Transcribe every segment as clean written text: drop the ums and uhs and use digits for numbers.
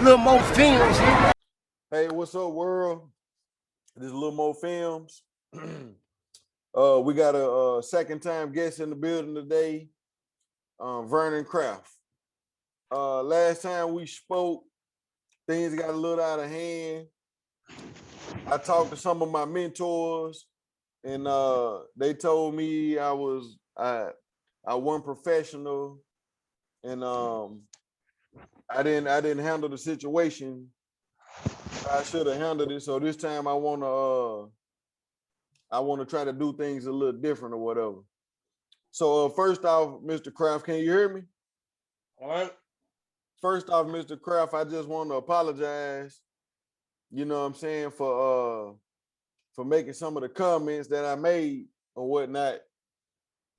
Little Mo Films. Hey, what's up, world? This is Little Mo Films. We got a second time guest in the building today, Vernon Craft. Last time we spoke, things got a little out of hand. I talked to some of my mentors, and they told me I wasn't professional, and I didn't handle the situation. I should have handled it. So this time I wanna try to do things a little different or whatever. So first off, Mr. Craft, can you hear me? All right. First off, Mr. Craft, I just want to apologize, you know what I'm saying, for making some of the comments that I made or whatnot.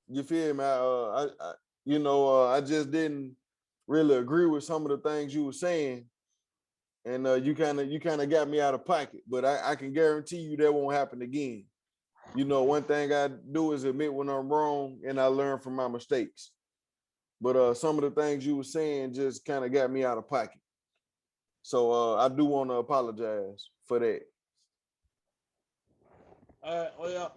You feel me? I just didn't really agree with some of the things you were saying. And you kind of got me out of pocket, but I can guarantee you that won't happen again. You know, one thing I do is admit when I'm wrong and I learn from my mistakes. But some of the things you were saying just kind of got me out of pocket. So I do want to apologize for that. Well,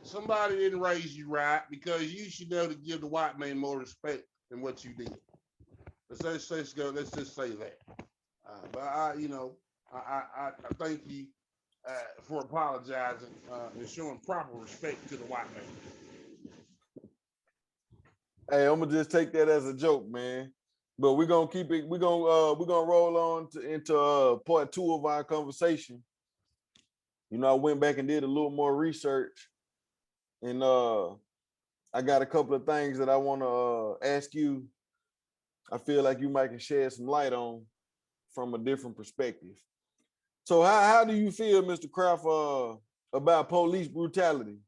somebody didn't raise you right because you should know to give the white man more respect than what you did. Let's just say that. But I thank you for apologizing and showing proper respect to the white man. Hey, I'm gonna just take that as a joke, man. But we're gonna keep it. We're gonna roll on into part 2 of our conversation. You know, I went back and did a little more research, and I got a couple of things that I want to ask you. I feel like you might can shed some light on from a different perspective. So, how do you feel, Mr. Craft, about police brutality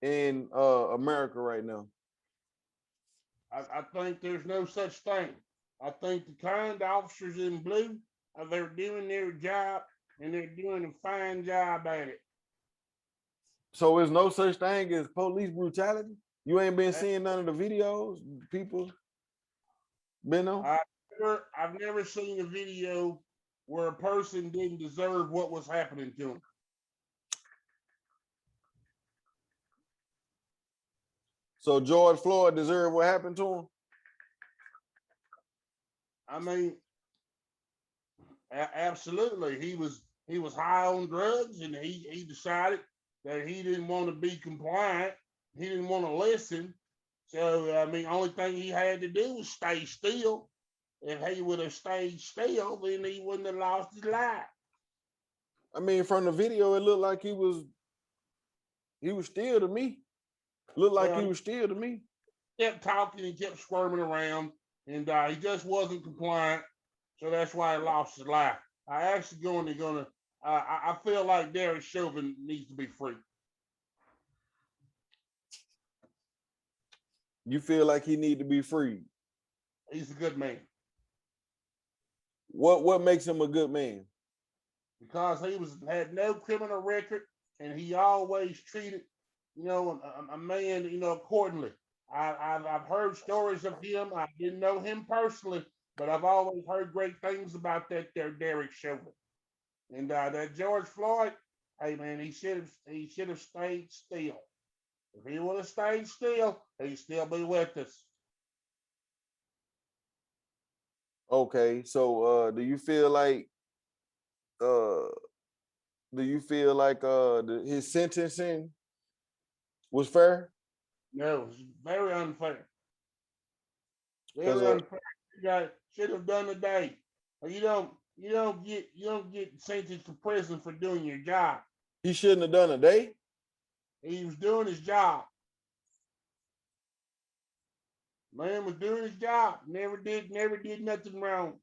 in America right now? I think there's no such thing. I think the kind officers in blue they're doing their job and they're doing a fine job at it. So there's no such thing as police brutality? You ain't been seeing none of the videos people been on? I've never seen a video where a person didn't deserve what was happening to them. So George Floyd deserved what happened to him? I mean, absolutely. He was high on drugs, and he decided that he didn't want to be compliant. He didn't want to listen. So I mean, only thing he had to do was stay still. If he would have stayed still, then he wouldn't have lost his life. I mean, from the video, it looked like he was still to me. Looked like he was still to me. Kept talking and kept squirming around, and he just wasn't compliant. So that's why he lost his life. I actually I feel like Derek Chauvin needs to be free. You feel like he need to be freed? He's a good man. What makes him a good man? Because he had no criminal record, and he always treated, a man, accordingly. I've heard stories of him. I didn't know him personally, but I've always heard great things about that there Derek Chauvin. And that George Floyd, hey man, he should have stayed still. If he would have stayed still, he'd still be with us. Okay, so do you feel like his sentencing was fair? No, it's very unfair. Very unfair. You guys should have done today. You don't get sentenced to prison for doing your job. He shouldn't have done a day. He was doing his job. Man was doing his job. Never did nothing wrong.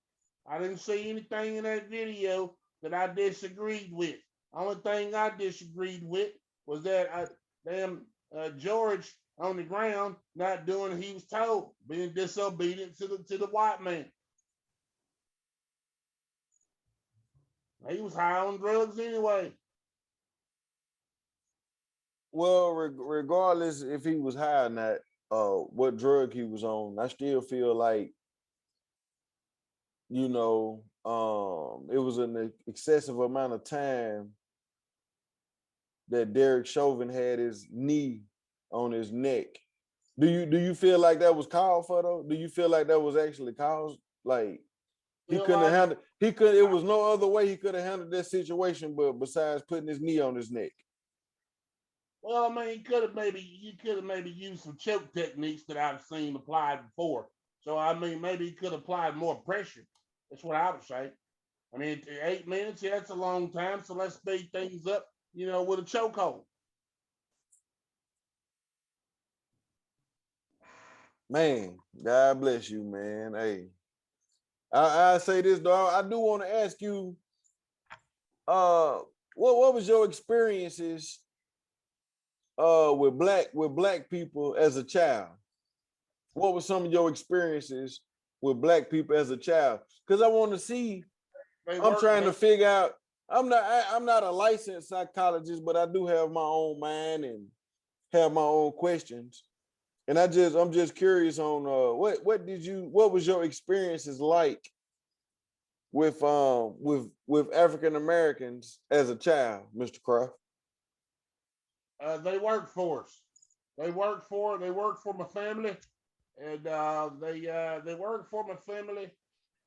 I didn't see anything in that video that I disagreed with. Only thing I disagreed with was that George on the ground not doing what he was told, being disobedient to the white man. He was high on drugs anyway. Well, regardless if he was high or not, what drug he was on. I still feel like, it was an excessive amount of time that Derek Chauvin had his knee on his neck. Do you feel like that was called for though? Do you feel like that was actually caused? Like he Feel couldn't have like handled he could it was no other way he could have handled that situation but besides putting his knee on his neck. Well, I mean, you could have maybe used some choke techniques that I've seen applied before. So I mean, maybe he could have applied more pressure. That's what I would say. I mean, 8 minutes, yeah, that's a long time. So let's speed things up, with a chokehold. Man, God bless you, man. Hey, I say this though. I do want to ask you, uh, what was your experiences with black people as a child? What were some of your experiences with black people as a child? Because I want to see. They I'm work. trying to figure out. I'm not a licensed psychologist, but I do have my own mind and have my own questions. And I'm just curious on what was your experiences like with African Americans as a child, Mr. Croft? They work for us. They work for my family, and they work for my family,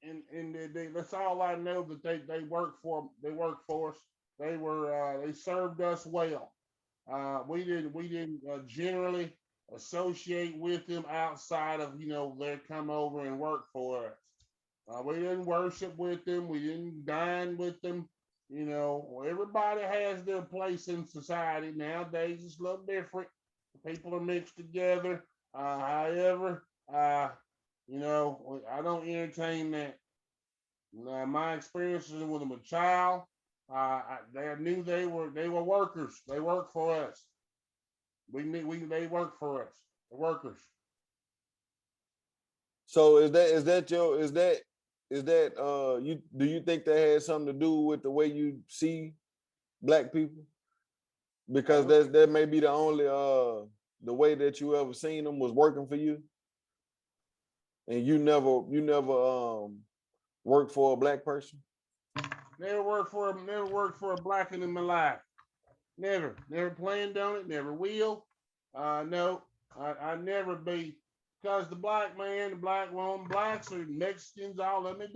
and that's all I know that they work for us. They served us well. We didn't generally associate with them outside of they come over and work for us. We didn't worship with them. We didn't dine with them. Everybody has their place in society nowadays. It's a little different. People are mixed together. However, I don't entertain that. My experiences with them a child, they knew they were workers. They work for us. They work for us. The workers. So is that you do you think that has something to do with the way you see black people? Because Uh, that may be the way that you ever seen them was working for you, and you never worked for a black person. never worked for a black in my life. Never planned on it. Never will. No, I never be because the black man, the black woman, blacks or Mexicans, all of them.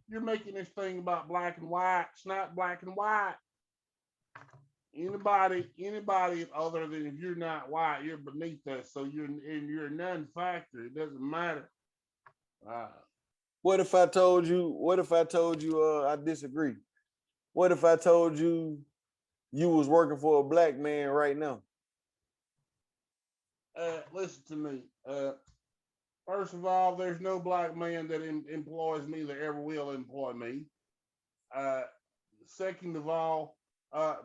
You're making this thing about black and white. It's not black and white. Anybody other than if you're not white, you're beneath us. So you're a non-factor. It doesn't matter. Uh, What if I told you I disagree? What if I told you you was working for a black man right now? Listen to me. First of all, there's no black man that employs me that ever will employ me. Uh, Second of all,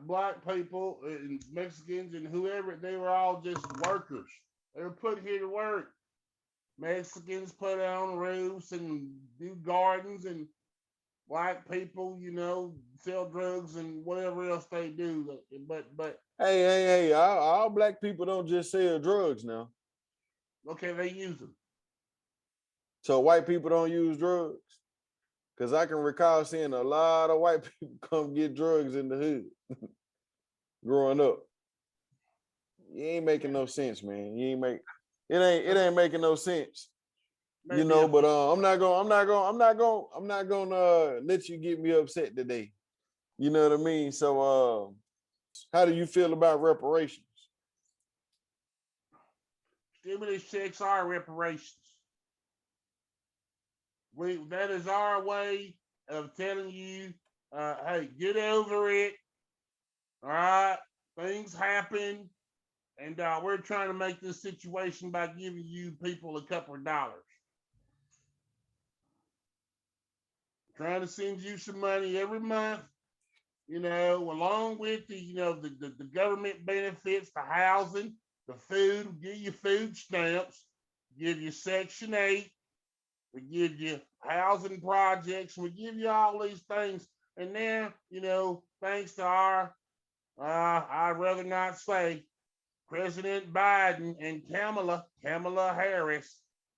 black people and Mexicans and whoever, they were all just workers. They were put here to work. Mexicans put on roofs and do gardens, and black people, sell drugs and whatever else they do. But Hey, all black people don't just sell drugs now. okay, they use them. So white people don't use drugs. Cause I can recall seeing a lot of white people come get drugs in the hood growing up. You ain't making no sense, man. You ain't make it ain't making no sense. Maybe a But I'm not gonna let you get me upset today. You know what I mean? So how do you feel about reparations? stimulus checks are reparations. That is our way of telling you, hey, get over it. All right, things happen, and we're trying to make this situation by giving you people a couple of dollars. Trying to send you some money every month, along with the government benefits, the housing, the food, give you food stamps, give you Section 8, we give you housing projects, we give you all these things. And then, thanks to our, I'd rather not say, President Biden and Kamala Harris.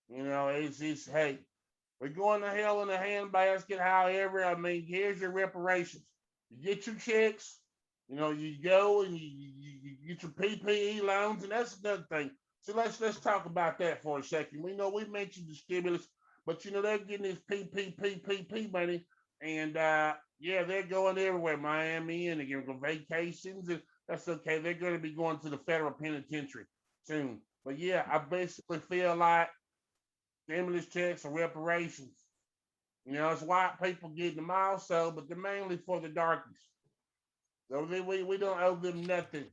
You know, it's hey, we're going to hell in a handbasket. However, I mean, here's your reparations. You get your checks. You know, you go and you get your PPE loans, and that's another thing. So let's talk about that for a second. We know we mentioned the stimulus, but you know they're getting this PPP money, and yeah, they're going everywhere, Miami, and they're going to go vacations, and that's okay. They're going to be going to the federal penitentiary soon. But yeah, I basically feel like stimulus checks and reparations. You know, it's white people getting them also, but they're mainly for the darkies. So we don't owe them nothing.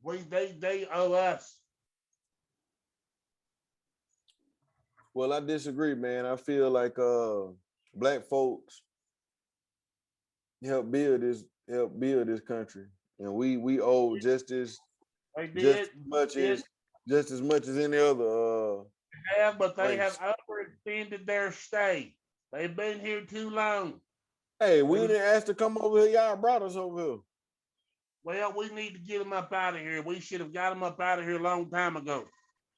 They owe us. Well, I disagree, man. I feel like black folks help build this country. And we owe They just did, as much did as just as much as any other have, but they have race. overextended their stay. They've been here too long. Hey, They we was didn't ask to come over here. Y'all brought us over here. well, we need to get them up out of here. We should have got them up out of here a long time ago.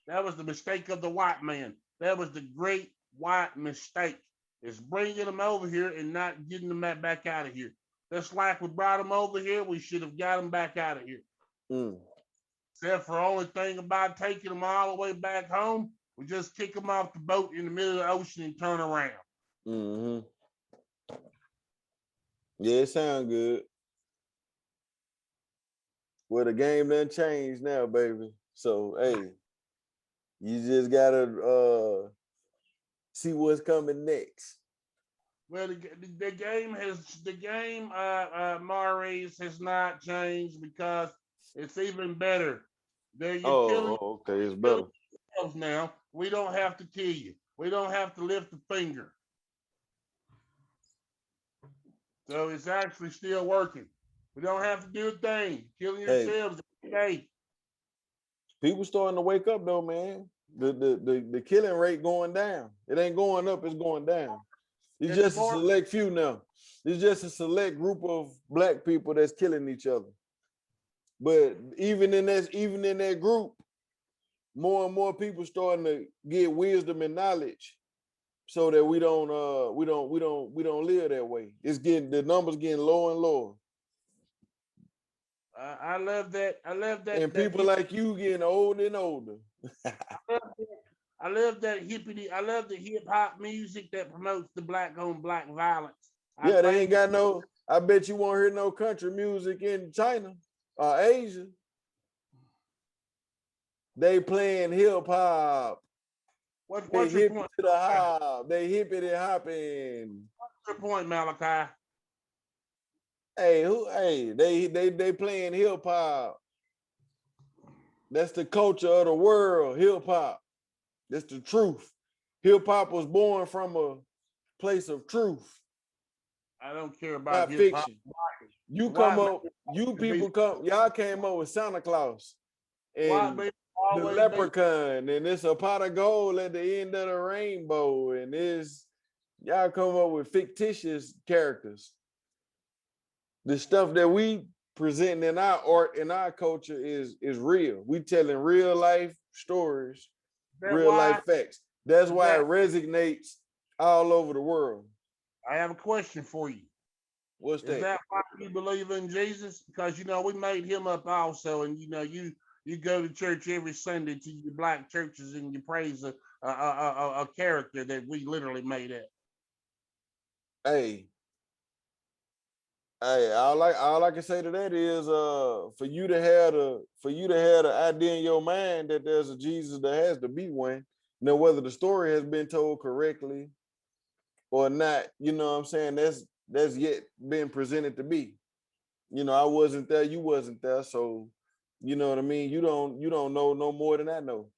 That was the mistake of the white man. That was the great white mistake. Is bringing them over here and not getting them back out of here. Just like we brought them over here, we should have got them back out of here. Mm. Except for the only thing about taking them all the way back home, we just kick them off the boat in the middle of the ocean and turn around. Hmm. Yeah, it sounds good. Well, the game done changed now, baby. So hey, you just gotta see what's coming next. Well, the game, Maurice has not changed because it's even better. You're killing Oh, okay, it's better. yourselves now. We don't have to kill you. We don't have to lift a finger. So it's actually still working. We don't have to do a thing. Killing Hey, yourselves. Okay. people starting to wake up though, man. The killing rate going down. It ain't going up, it's going down. It's It's just a more. select few now. It's just a select group of black people that's killing each other. But even in that group, more and more people starting to get wisdom and knowledge so that we don't live that way. It's getting the numbers getting lower and lower. I love that. I love And that people like you getting older and older. I love that hippity. I love the hip hop music that promotes the black on black violence. I Yeah, they ain't think got no, I bet you won't hear no country music in China or Asia. They playing hip hop. They what's your hip point? to the hop. They hippity hopping. What's your point, Malachi? Hey, they playing hip hop. That's the culture of the world, hip hop. That's the truth. Hip hop was born from a place of truth, I don't care about not hip hop. fiction. You The come white man up, you to be people come, y'all came up with Santa Claus white and man the always be leprechaun, and it's a pot of gold at the end of the rainbow, and this y'all come up with fictitious characters. The stuff that we present in our art in our culture is real. We telling real life stories, that real why life facts. That's is why it that resonates all over the world. I have a question for you. What's Is that? that why you believe in Jesus? Because you know we made him up also, and you know you go to church every Sunday to your black churches and you praise a character that we literally made up. Hey, all I can say to that is for you to have the idea in your mind that there's a Jesus, that has to be one. Now whether the story has been told correctly or not, you know what I'm saying, that's yet been presented to be. You know, I wasn't there, you wasn't there, so you know what I mean. You don't know no more than I know.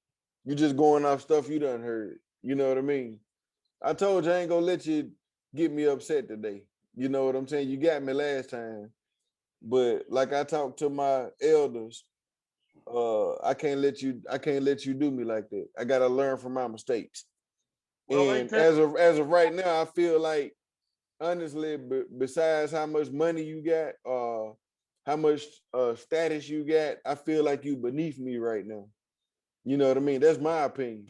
You just going off stuff you done heard. You know what I mean. I told you I ain't gonna let you get me upset today. You know what I'm saying. You got me last time, but like I talked to my elders, I can't let you do me like that. I gotta learn from my mistakes. Well, they And tell as of right now, I feel like honestly, besides how much money you got, how much status you got, I feel like you beneath me right now. You know what I mean? That's my opinion.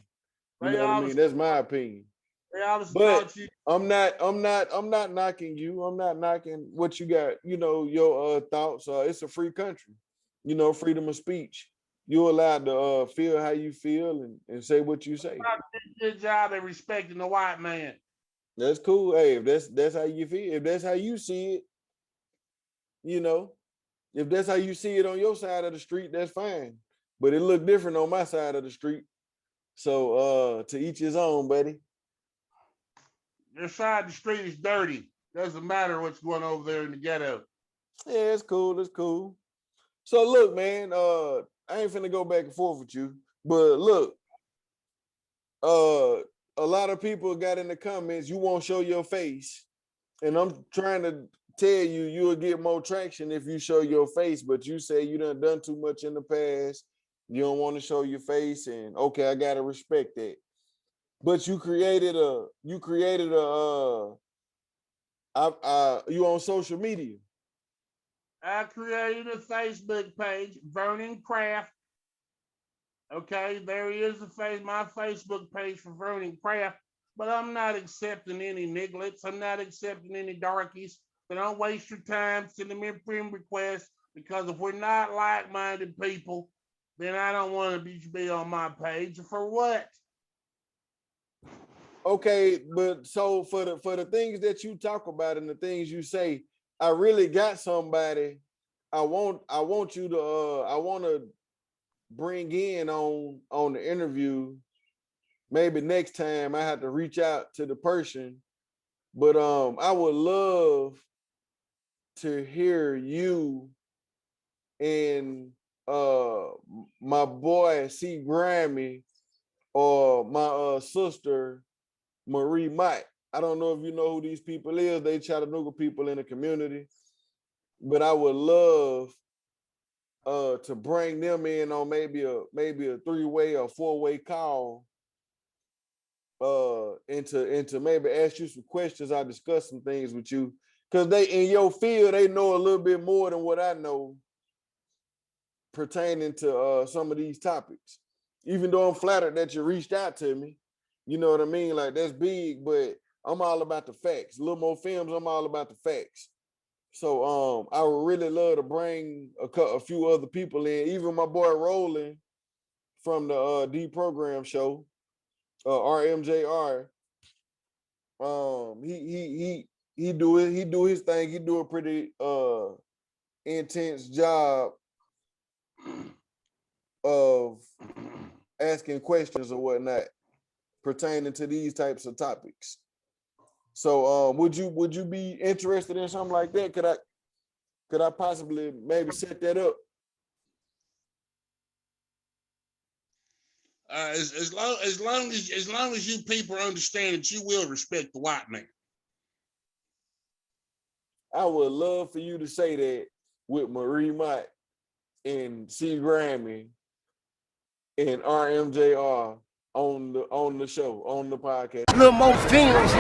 You know what I mean? That's my opinion. They obviously But thought you. I'm not knocking you. I'm not knocking what you got, you know, your thoughts. It's a free country, you know, freedom of speech. You're allowed to feel how you feel and say what you say. Good job at respecting the white man. That's cool. Hey, if that's how you feel, if that's how you see it, you know, if that's how you see it on your side of the street, that's fine. But it looked different on my side of the street. So to each his own, buddy. Your side of the street is dirty. Doesn't matter what's going over there in the ghetto. Yeah, it's cool. It's cool. So look, man, I ain't finna go back and forth with you, but look, a lot of people got in the comments, you won't show your face. And I'm trying to tell you, you'll get more traction if you show your face, but you say you done too much in the past. You don't want to show your face, and okay, I gotta respect that. But you created a you on social media. I created a Facebook page, Vernon Craft. Okay, there is my Facebook page for Vernon Craft, but I'm not accepting any nigglets. I'm not accepting any darkies. So don't waste your time sending me a friend request, because if we're not like-minded people, then I don't want to be on my page. For what? Okay, but so for the things that you talk about and the things you say, I really got somebody. I want you to I want to bring in on the interview. Maybe next time I have to reach out to the person, but I would love to hear you and my boy C Grammy or my sister Marie Mike. I don't know if you know who these people is. They Chattanooga people in the community, but I would love to bring them in on maybe a 3-way or 4-way call and to maybe ask you some questions. I discuss some things with you, because they in your field, they know a little bit more than what I know pertaining to some of these topics. Even though I'm flattered that you reached out to me, you know what I mean? Like, that's big, but I'm all about the facts. Little Mo Films, I'm all about the facts. So I would really love to bring a few other people in, even my boy Roland from the D-Program show, RMJR. He do his thing. He do a pretty intense job of asking questions or whatnot pertaining to these types of topics. So would you be interested in something like that? Could I possibly maybe set that up? As long as you people understand that you will respect the white man. I would love for you to say that with Marie Mott and C Grammy and RMJR on the show, on the podcast. Little Mo Films.